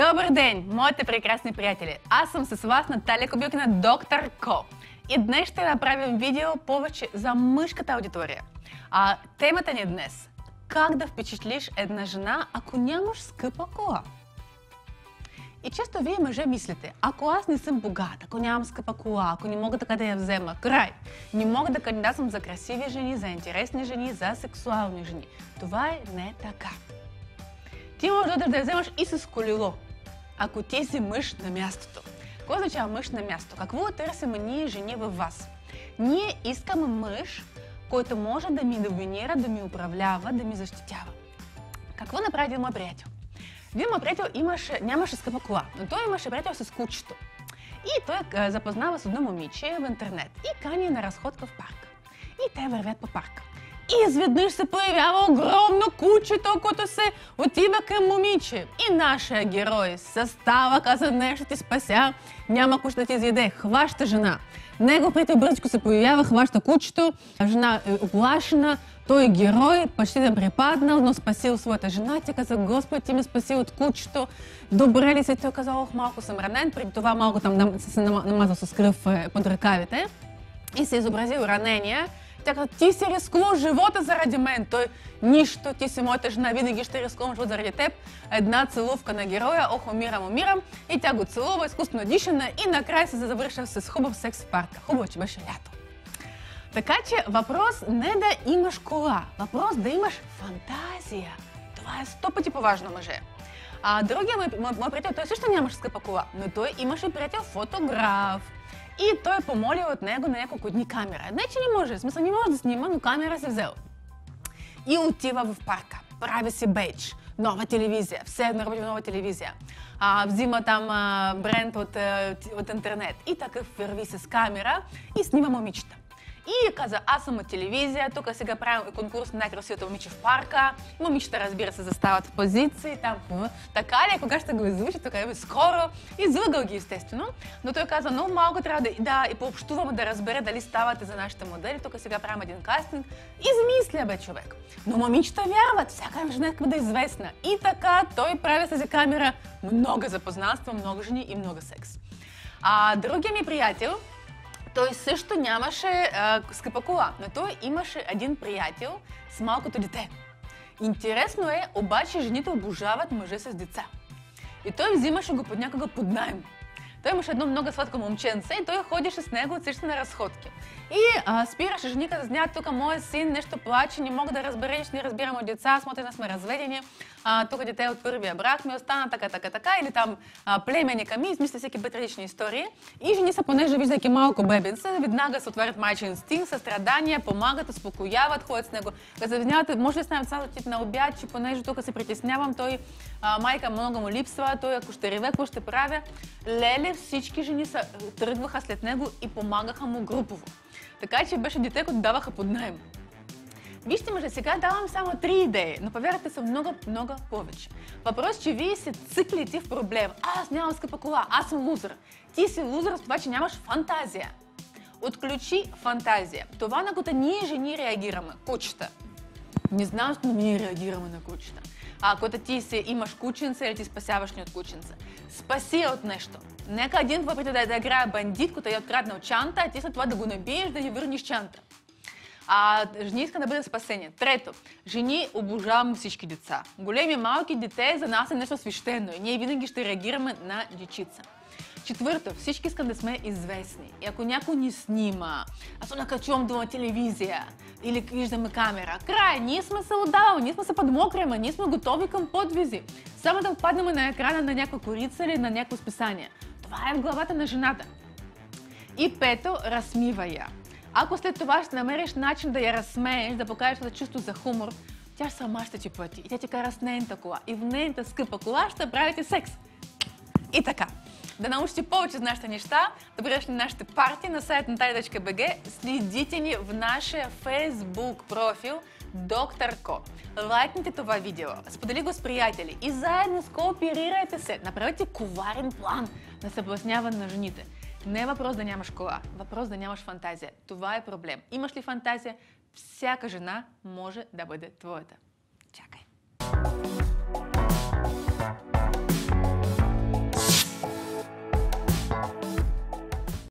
Добър ден, моите прекрасни приятели! Аз съм с вас Наталия Кобилкина, доктор Ко. И днес ще направим видео повече за мъжката аудитория. Темата ни е днес – как да впечатлиш една жена, ако нямаш скъпа кола? И често вие мъже мислите, ако аз не съм богат, ако нямам скъпа кола, ако не мога така да я взема, край. Не мога да кандидатствам за красиви жени, за интересни жени, за сексуални жени. Това не е така. Ти можеш да я вземаш и с колело, ако ти си мъж на мястото. Какво означава мъж на място? Какво търсим ние жени във вас? Ние искаме мъж, който може да ми доминира, да ми управлява, да ми защитява. Какво направи един мой приятел? Един мой приятел нямаше скъпа кола, но той имаше приятел с кучето. И той запознава с едно момиче в интернет и кани на разходка в парка. И те вървят по парка. И изведнъж се появява огромно кучето, което се отива към момиче. И нашия герой се става, каза, нещо ти спася, няма куче да ти изяде. Хваща жена. Него приятел бързичко се появява, хваща кучето, жена е оплашена, той е герой, почти да припаднал, но спасил своята жена. Тя каза, Господи, ти ме спаси от кучето. Добре ли се? Той каза, ох, малко съм ранен, преди това малко там се намазал с кръв под ръкавите и се изобразил ранение. Тя каза, ти си рискувал живота заради мен. Той, нищо, ти си моята жена, винаги ще рискувам живота заради теб. Една целувка на героя, ох, умирам. И тя го целува, изкуствено дишана и накрая се завършва с хубав секс в парка. Хубаво, че беше лято. Така че въпрос не да имаш кола, въпрос да имаш фантазия. Това е 100 пъти по-важно, мъже. Другия мой приятел, той също нямаше скъпа кола, но той имаше приятел фотограф. И той е помолил от него на няколко дни камера. Не, че не може, в смисъл не може да снима, но камера си взел. И отива в парка, прави си бейдж, нова телевизия, все едно работи в нова телевизия. Взима там бренд от интернет и такъв върви с камера и снима момичета. И каза, аз съм от телевизия, тук сега правим конкурс на най-красивото момиче в парка. Момичета, разбира се, застават в позиции, там, така ли, кога ще го излучи, тук е скоро. Излъгал ги, естествено. Но той каза, много малко трябва да и пообщуваме, да разбере дали ставате за нашите модели. Тук сега правим един кастинг. Измисля, бе, човек. Но момичета вярват, всяка жена иска да е известна. И така той прави с тази камера много запознанства, много жени и много секс. Другия ми приятел, той също нямаше скъпа кола, но той имаше един приятел с малкото дете. Интересно е, обаче жените обожават мъже с деца. И той взимаше го под някога под наем. Той имаше едно много сладко момченце и той ходеше с него също на разходки. И спираше жени, като знаят, тук моят син нещо плаче, не мога да разбера, че не разбирам от деца, смотри, сме разведени, тук дете от първия брак ми остана така, или там племенника ми, измисля всеки различни истории. И жени са, понеже виждайки малко бебенце, веднага се отварят майчин инстинкт, състрадания, помагат, успокояват, ходят с него. Завиняват, може ли ставим цял тип на обяд, че понеже тук се притеснявам, той майка много му липсва, той ако ще реве, какво ще правя? Леле, всички жени тръгваха след него и помагаха му групово. Така че беше дете, което даваха под наем. Вижте, мъже, сега давам само 3 идеи, но повярвайте са много повече. Въпрос, че вие се циклите в проблем. Аз нямам скъпа кола, аз съм лузър. Ти си лузър с това, че нямаш фантазия. Отключи фантазия. Това, на което ние жени реагираме, кучета. Не знам, но ние реагираме на кучета. Когато ти имаш кученца или ти спасяваш ни от кученца. Спаси от нещо. Нека един твой приятел да играе бандит, който е откраднал чанта, а ти след това да го набиеш, да ни върнеш чанта. Жени иска да бъде спасение. Трето, жени обожаваме всички деца. Големи, малки дете за нас е нещо свещено и ние винаги ще реагираме на дечица. Четвърто, всички искам да сме известни. И ако някой ни снима, аз се накачувам до телевизия или виждаме камера, край, ние сме се отдавали, ние сме се подмокряме, ние сме готови към подвизи. Само да паднем на екрана на някаква корица или на някакво списание. Това е в главата на жената. И пето, разсмивай я. Ако след това ще намериш начин да я разсмееш, да покажеш да чувство за хумор, тя сама ще ти плати. И тя ти кара с нейната кола. И в нейната скъпа кола ще правите секс. И така. Да научите повече за нашите неща, да бъдеш на нашите парти на сайт natali.bg. Следите ни в нашия Facebook профил Доктор Ко. Лайкните това видео, сподели го с приятели и заедно скооперирайте се. Направете коварен план на събласняване на жените. Не е въпрос да нямаш кола, въпрос да нямаш фантазия. Това е проблем. Имаш ли фантазия? Всяка жена може да бъде твоята. Чакай.